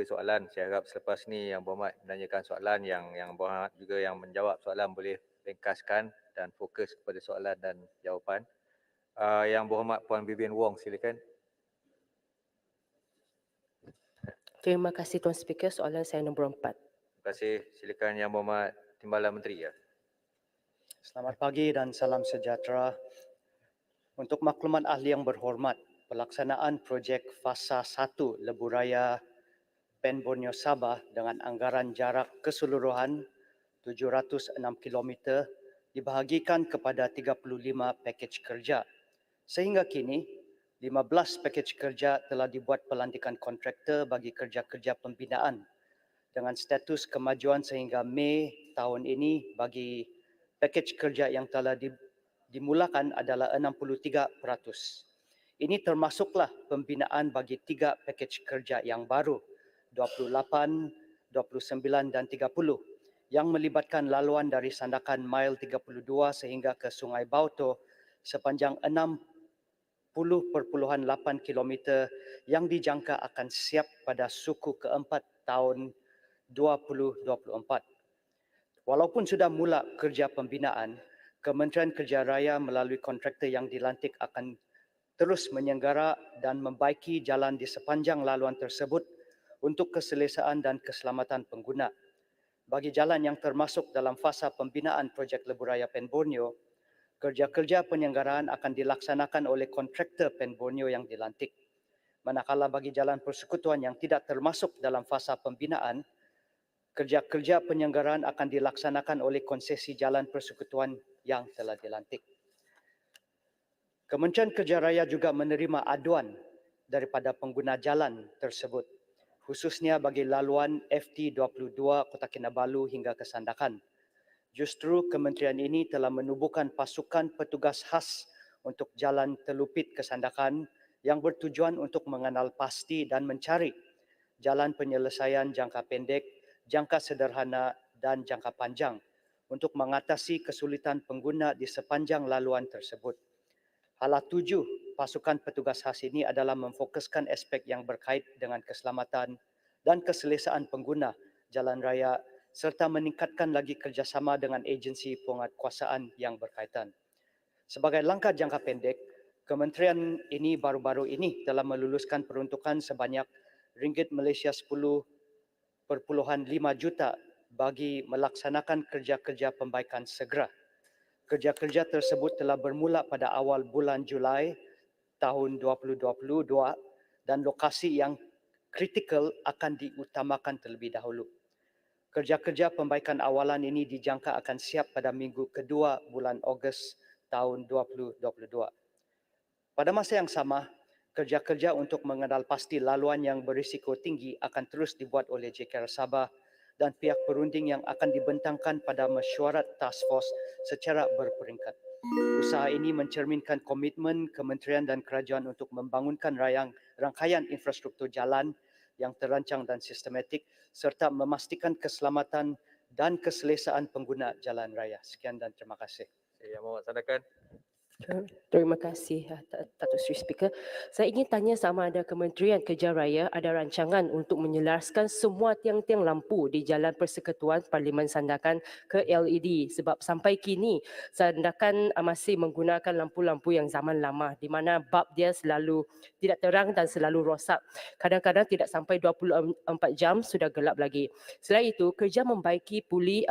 soalan. Saya harap selepas ni Yang Berhormat menanyakan soalan, Yang Berhormat juga yang menjawab soalan boleh ringkaskan dan fokus kepada soalan dan jawapan. Yang Berhormat Puan Vivian Wong, silakan. Terima kasih Tuan Speaker. Soalan saya nombor 4. Terima kasih. Silakan Yang Berhormat Timbalan Menteri. Selamat pagi dan salam sejahtera. Untuk maklumat ahli yang berhormat, pelaksanaan projek Fasa 1 Lebuh Raya Pen Borneo Sabah dengan anggaran jarak keseluruhan 706 km dibahagikan kepada 35 pakej kerja. Sehingga kini, 15 pakej kerja telah dibuat pelantikan kontraktor bagi kerja-kerja pembinaan dengan status kemajuan sehingga Mei tahun ini bagi pakej kerja yang telah dimulakan adalah 63%. Ini termasuklah pembinaan bagi 3 pakej kerja yang baru, 28, 29 dan 30 yang melibatkan laluan dari Sandakan Mile 32 sehingga ke Sungai Bauto sepanjang 60.8 km yang dijangka akan siap pada suku keempat tahun 2024. Walaupun sudah mula kerja pembinaan, Kementerian Kerja Raya melalui kontraktor yang dilantik akan terus menyenggara dan membaiki jalan di sepanjang laluan tersebut untuk keselesaan dan keselamatan pengguna. Bagi jalan yang termasuk dalam fasa pembinaan projek Lebuh Raya Pen Borneo, kerja-kerja penyelenggaraan akan dilaksanakan oleh kontraktor Pen Borneo yang dilantik. Manakala bagi jalan persekutuan yang tidak termasuk dalam fasa pembinaan, kerja-kerja penyelenggaraan akan dilaksanakan oleh konsesi jalan persekutuan yang telah dilantik. Kementerian Kerja Raya juga menerima aduan daripada pengguna jalan tersebut, khususnya bagi laluan FT22 Kota Kinabalu hingga ke Sandakan. Justru kementerian ini telah menubuhkan pasukan petugas khas untuk jalan Telupit ke Sandakan yang bertujuan untuk mengenal pasti dan mencari jalan penyelesaian jangka pendek, jangka sederhana dan jangka panjang untuk mengatasi kesulitan pengguna di sepanjang laluan tersebut. Hala 7 pasukan petugas khas ini adalah memfokuskan aspek yang berkait dengan keselamatan dan keselesaan pengguna jalan raya serta meningkatkan lagi kerjasama dengan agensi penguatkuasaan yang berkaitan. Sebagai langkah jangka pendek, kementerian ini baru-baru ini telah meluluskan peruntukan sebanyak ringgit Malaysia 10.5 juta bagi melaksanakan kerja-kerja pembaikan segera. Kerja-kerja tersebut telah bermula pada awal bulan Julai tahun 2022 dan lokasi yang kritikal akan diutamakan terlebih dahulu. Kerja-kerja pembaikan awalan ini dijangka akan siap pada minggu kedua bulan Ogos tahun 2022. Pada masa yang sama, kerja-kerja untuk mengenal pasti laluan yang berisiko tinggi akan terus dibuat oleh JKR Sabah dan pihak perunding yang akan dibentangkan pada mesyuarat task force secara berperingkat. Usaha ini mencerminkan komitmen kementerian dan kerajaan untuk membangunkan rangkaian infrastruktur jalan yang terancang dan sistematik serta memastikan keselamatan dan keselesaan pengguna jalan raya. Sekian dan terima kasih. Yang Berhormat Sandakan. Terima kasih Datuk Seri Speaker. Saya ingin tanya sama ada Kementerian Kerja Raya ada rancangan untuk menyelaraskan semua tiang-tiang lampu di Jalan Persekutuan Parlimen Sandakan ke LED sebab sampai kini Sandakan masih menggunakan lampu-lampu yang zaman lama di mana bulb dia selalu tidak terang dan selalu rosak. Kadang-kadang tidak sampai 24 jam sudah gelap lagi. Selain itu, kerja membaiki pulih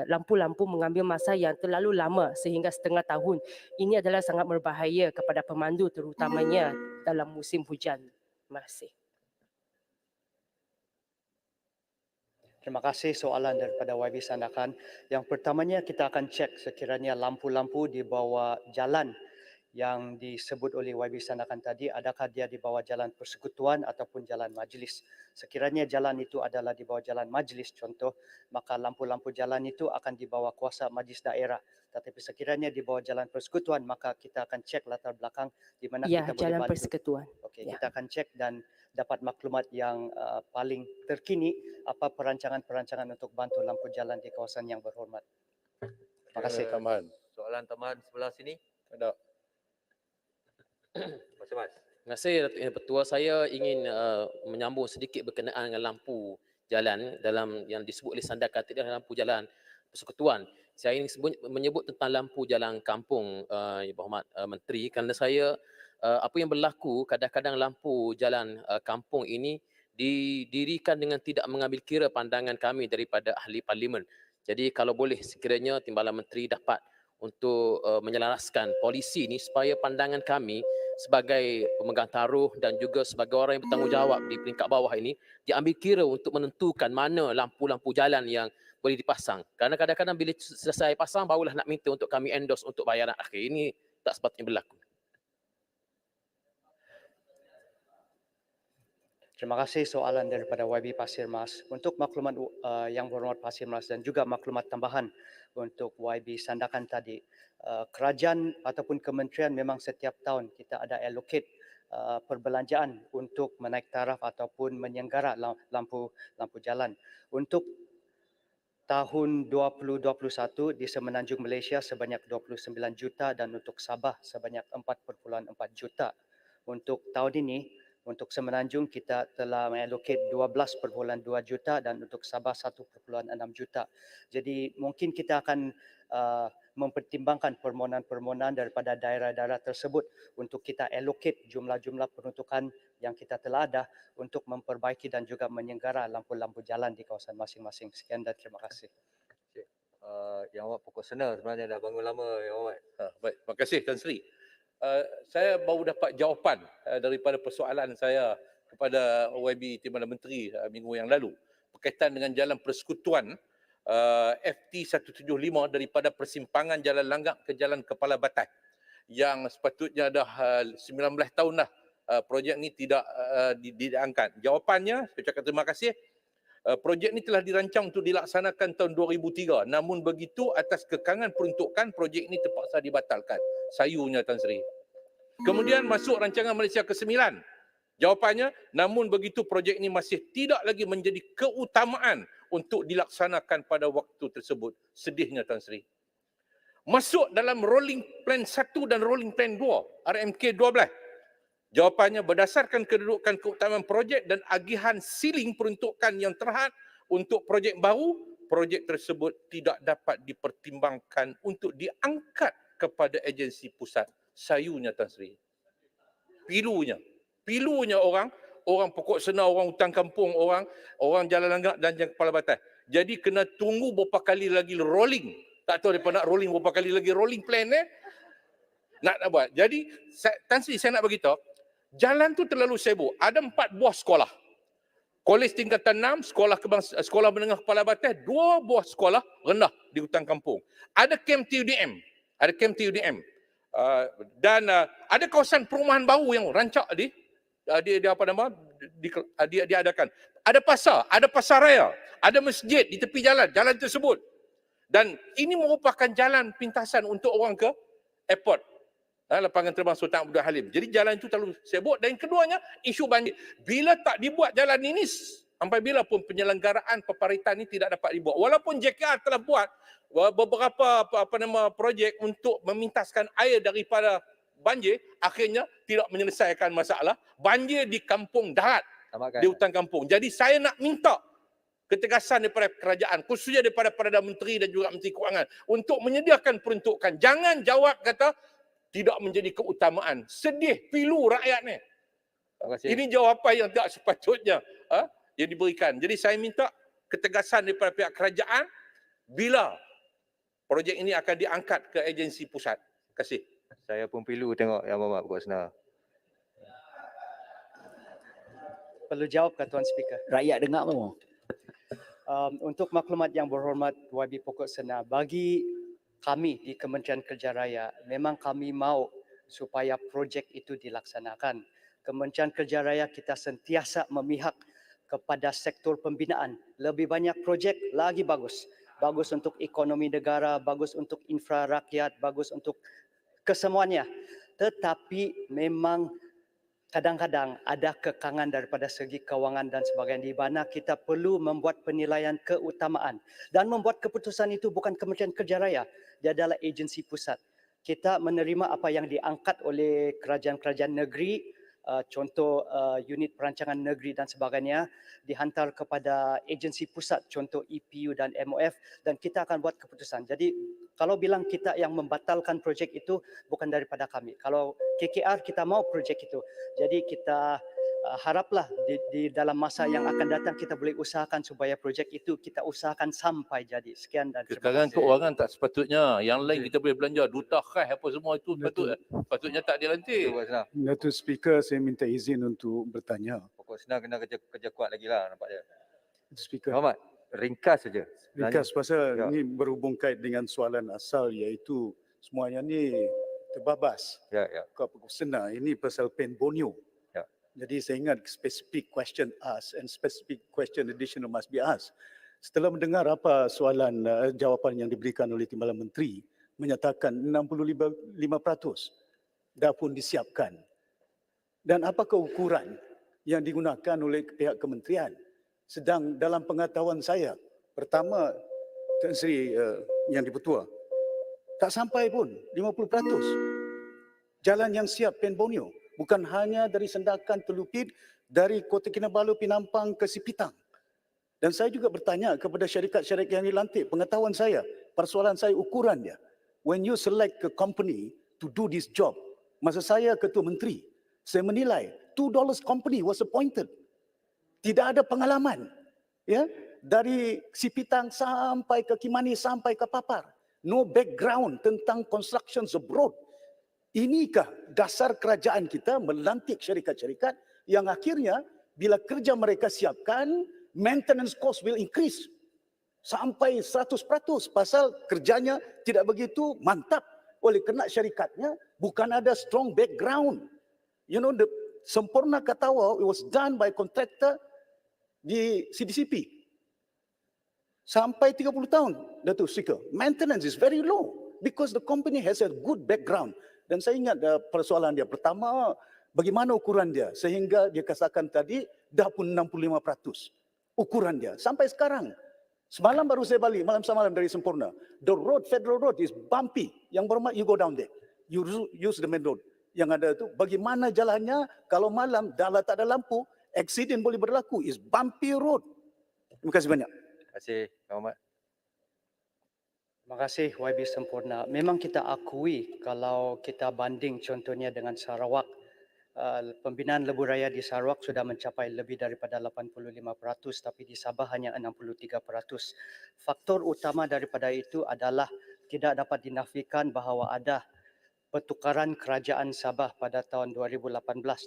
lampu-lampu mengambil masa yang terlalu lama sehingga setengah tahun. Ini adalah sangat berbahaya kepada pemandu terutamanya dalam musim hujan. Terima kasih. Terima kasih soalan daripada YB Sandakan. Yang pertamanya kita akan cek sekiranya lampu-lampu di bawah jalan yang disebut oleh YB Sandakan tadi, adakah dia di bawah jalan persekutuan ataupun jalan majlis. Sekiranya jalan itu adalah di bawah jalan majlis contoh, maka lampu-lampu jalan itu akan di bawah kuasa majlis daerah. Tetapi sekiranya di bawah jalan persekutuan, maka kita akan cek latar belakang di mana kita boleh jalan bantu. persekutuan. Okey, kita akan cek dan dapat maklumat yang paling terkini apa perancangan-perancangan untuk bantu lampu jalan di kawasan yang berhormat. Terima kasih. Soalan tambahan sebelah sini. Ada. Mas. Terima kasih Datuk Yang Pertua. Saya ingin menyambung sedikit berkenaan dengan lampu jalan dalam yang disebut oleh Sandakan tadi, lampu jalan persekutuan. Saya ingin menyebut tentang lampu jalan kampung, Yang Berhormat Menteri, kerana saya apa yang berlaku kadang-kadang lampu jalan kampung ini didirikan dengan tidak mengambil kira pandangan kami daripada ahli parlimen. Jadi kalau boleh sekiranya Timbalan Menteri dapat untuk menyelaraskan polisi ini supaya pandangan kami sebagai pemegang taruh dan juga sebagai orang yang bertanggungjawab di peringkat bawah ini diambil kira untuk menentukan mana lampu-lampu jalan yang boleh dipasang. Kerana kadang-kadang bila selesai pasang barulah nak minta untuk kami endorse untuk bayaran akhir. Ini tak sepatutnya berlaku. Terima kasih soalan daripada YB Pasir Mas. Untuk maklumat Yang Berhormat Pasir Mas dan juga maklumat tambahan untuk YB Sandakan tadi, kerajaan ataupun kementerian memang setiap tahun kita ada allocate perbelanjaan untuk menaik taraf ataupun menyenggara lampu jalan. Untuk tahun 2021 di Semenanjung Malaysia sebanyak 29 juta dan untuk Sabah sebanyak 4.4 juta. Untuk tahun ini, untuk Semenanjung kita telah mengallocate 12.2 juta dan untuk Sabah 1.6 juta. Jadi mungkin kita akan mempertimbangkan permohonan-permohonan daripada daerah-daerah tersebut untuk kita allocate jumlah-jumlah peruntukan yang kita telah ada untuk memperbaiki dan juga menyenggara lampu-lampu jalan di kawasan masing-masing. Sekian dan terima kasih. Yang awak pokok sena sebenarnya dah bangun lama Yang awak. Baik, terima kasih Tan Sri. Saya baru dapat jawapan daripada persoalan saya kepada YB Timbalan Menteri minggu yang lalu berkaitan dengan jalan persekutuan FT 175 daripada persimpangan Jalan Langgak ke Jalan Kepala Batai yang sepatutnya dah 19 tahun dah projek ni tidak diangkat. Jawapannya, saya cakap terima kasih. Projek ni telah dirancang untuk dilaksanakan tahun 2003. Namun begitu atas kekangan peruntukan, projek ini terpaksa dibatalkan. Sayunya Tan Sri. Kemudian masuk rancangan Malaysia ke-9. Jawapannya, namun begitu projek ini masih tidak lagi menjadi keutamaan untuk dilaksanakan pada waktu tersebut. Sedihnya Tan Sri. Masuk dalam rolling plan 1 dan rolling plan 2, RMK 12. Jawapannya berdasarkan kedudukan keutamaan projek dan agihan siling peruntukan yang terhad untuk projek baru, projek tersebut tidak dapat dipertimbangkan untuk diangkat kepada agensi pusat. Sayunya Tan Sri. Pilunya orang pokok sena, orang hutan kampung, orang Jalan Langgak dan Jalan Kepala Batai. Jadi kena tunggu berapa kali lagi rolling. Tak tahu mereka nak rolling berapa kali lagi rolling plan nak buat. Jadi Tan Sri, saya nak beritahu, jalan tu terlalu sibuk. Ada 4 buah sekolah. Kolej tingkatan 6, sekolah menengah Kepala Batai, 2 buah sekolah rendah di hutan kampung. Ada kem TUDM. Dan ada kawasan perumahan baru yang rancak diadakan. Ada pasar raya, ada masjid di tepi jalan tersebut. Dan ini merupakan jalan pintasan untuk orang ke airport. Lapangan terbang Sultan Abdul Halim. Jadi jalan itu terlalu sibuk. Dan keduanya, isu banjir. Bila tak dibuat jalan ini, sampai bila pun penyelenggaraan peparitan ini tidak dapat dibuat. Walaupun JKR telah buat beberapa projek untuk memintaskan air daripada banjir, akhirnya tidak menyelesaikan masalah banjir di kampung darat, di hutan kampung. Jadi saya nak minta ketegasan daripada kerajaan, khususnya daripada Perdana Menteri dan juga Menteri Kewangan untuk menyediakan peruntukan. Jangan jawab kata tidak menjadi keutamaan. Sedih, pilu rakyat ni. Ini jawapan yang tak sepatutnya yang diberikan. Jadi saya minta ketegasan daripada pihak kerajaan bila projek ini akan diangkat ke agensi pusat. Terima kasih. Saya pun pilu tengok Yang Berhormat pokok sena. Perlu jawab ke Tuan Speaker? Rakyat dengar semua. Untuk maklumat Yang Berhormat YB Pokok Sena, bagi kami di Kementerian Kerja Raya, memang kami mahu supaya projek itu dilaksanakan. Kementerian Kerja Raya kita sentiasa memihak kepada sektor pembinaan. Lebih banyak projek lagi bagus. Bagus untuk ekonomi negara, bagus untuk infra rakyat, bagus untuk kesemuanya. Tetapi memang kadang-kadang ada kekangan daripada segi kewangan dan sebagainya, di mana kita perlu membuat penilaian keutamaan. Dan membuat keputusan itu bukan Kementerian Kerja Raya, dia adalah agensi pusat. Kita menerima apa yang diangkat oleh kerajaan-kerajaan negeri contoh unit perancangan negeri dan sebagainya, dihantar kepada agensi pusat, contoh EPU dan MOF, dan kita akan buat keputusan. Jadi kalau bilang kita yang membatalkan projek itu, bukan daripada kami. Kalau KKR kita mau projek itu. Jadi kita haraplah di dalam masa yang akan datang kita boleh usahakan supaya projek itu kita usahakan sampai jadi. Sekian dan terima Sekarang kasih. keuangan tak sepatutnya. Yang lain kita boleh belanja. Duta khas apa semua itu patutnya tak dilantik. Pokok senang. Datuk Speaker, saya minta izin untuk bertanya. Pokok senang kena kerja kuat lagi lah nampak dia. Datuk Speaker, Muhammad, ringkas saja. ringkas pasal Ya. ini berhubung kait dengan soalan asal iaitu semuanya ni terbabas. Ya, ya. Kau senang, ini pasal Pen Borneo. Ya. Jadi saya ingat specific question asked and specific question additional must be asked. Setelah mendengar apa soalan jawapan yang diberikan oleh Timbalan Menteri menyatakan 65% dah pun disiapkan. Dan apakah ukuran yang digunakan oleh pihak kementerian? Sedang dalam pengetahuan saya, pertama Tan Sri yang di-Pertua, tak sampai pun 50%. Jalan yang siap Pen Borneo bukan hanya dari Sandakan Telukit, dari Kota Kinabalu, Penampang ke Sipitang. Dan saya juga bertanya kepada syarikat-syarikat yang dilantik, pengetahuan saya, persoalan saya ukuran dia. When you select a company to do this job, masa saya Ketua Menteri, saya menilai $2 company was appointed. Tidak ada pengalaman. Ya, dari Sipitang sampai ke Kimani sampai ke Papar. No background tentang construction abroad. Inikah dasar kerajaan kita melantik syarikat-syarikat yang akhirnya bila kerja mereka siapkan, maintenance cost will increase sampai 100% pasal kerjanya tidak begitu mantap oleh kerana syarikatnya bukan ada strong background. You know, the Sempurna Katawa, it was done by contractor di CDCP. Sampai 30 tahun, Datuk Speaker. Maintenance is very low because the company has a good background. Dan saya ingat persoalan dia. Pertama, bagaimana ukuran dia? Sehingga dia katakan tadi, dah pun 65% ukuran dia. Sampai sekarang. Semalam baru saya balik, malam semalam dari Sempurna. The road, federal road is bumpy. Yang berhormat, you go down there. You use the main road. Yang ada itu, bagaimana jalannya kalau malam, dah tak ada lampu, accident boleh berlaku. Is bumpy road. Terima kasih banyak. Terima kasih, Muhammad. Terima kasih YB Sempurna. Memang kita akui kalau kita banding contohnya dengan Sarawak, pembinaan lebuh raya di Sarawak sudah mencapai lebih daripada 85%, tapi di Sabah hanya 63%. Faktor utama daripada itu adalah tidak dapat dinafikan bahawa ada pertukaran kerajaan Sabah pada tahun 2018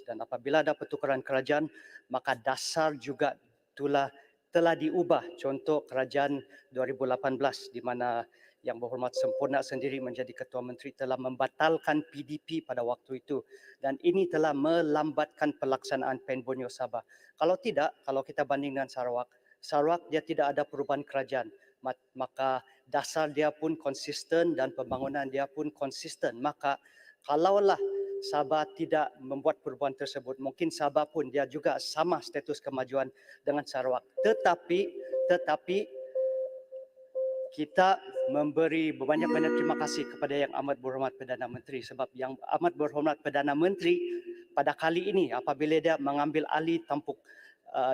dan apabila ada pertukaran kerajaan, maka dasar juga telah diubah. Contoh kerajaan 2018 di mana Yang Berhormat Sempurna sendiri menjadi Ketua Menteri telah membatalkan PDP pada waktu itu dan ini telah melambatkan pelaksanaan Pen Borneo Sabah. Kalau tidak, kalau kita banding dengan Sarawak dia tidak ada perubahan kerajaan, maka dasar dia pun konsisten dan pembangunan dia pun konsisten. Maka kalaulah Sabah tidak membuat perubahan tersebut, mungkin Sabah pun dia juga sama status kemajuan dengan Sarawak. Tetapi kita memberi banyak-banyak terima kasih kepada Yang Amat Berhormat Perdana Menteri sebab Yang Amat Berhormat Perdana Menteri pada kali ini apabila dia mengambil alih tampuk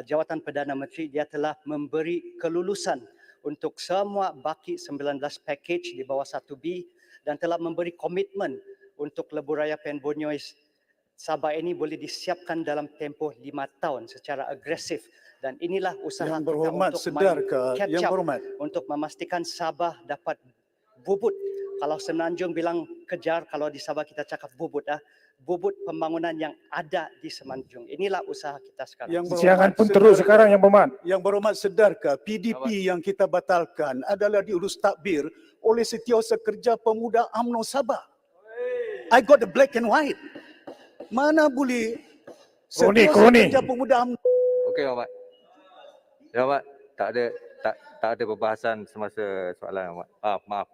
jawatan Perdana Menteri, dia telah memberi kelulusan untuk semua baki 19 package di bawah 1B dan telah memberi komitmen untuk lebuh raya Pen Borneo Sabah ini boleh disiapkan dalam tempoh 5 tahun secara agresif. Dan inilah usaha Yang kita Berhormat untuk sedarkah? catch Yang up Berhormat. untuk memastikan Sabah dapat bubut. Kalau Semenanjung bilang kejar, kalau di Sabah kita cakap bubut. Bubut pembangunan yang ada di Semenanjung. Inilah usaha kita sekarang. Siangan pun terus sekarang Yang Berhormat. Yang Berhormat sedarkah PDP yang kita batalkan adalah diurus takbir oleh Setiausaha Kerja Pemuda UMNO Sabah. I got the black and white. Mana boleh Setiausaha Kerja Pemuda UMNO. Okey, Muhammad. Ya, Muhammad, tak ada perbahasan semasa soalan, Muhammad. Maaf.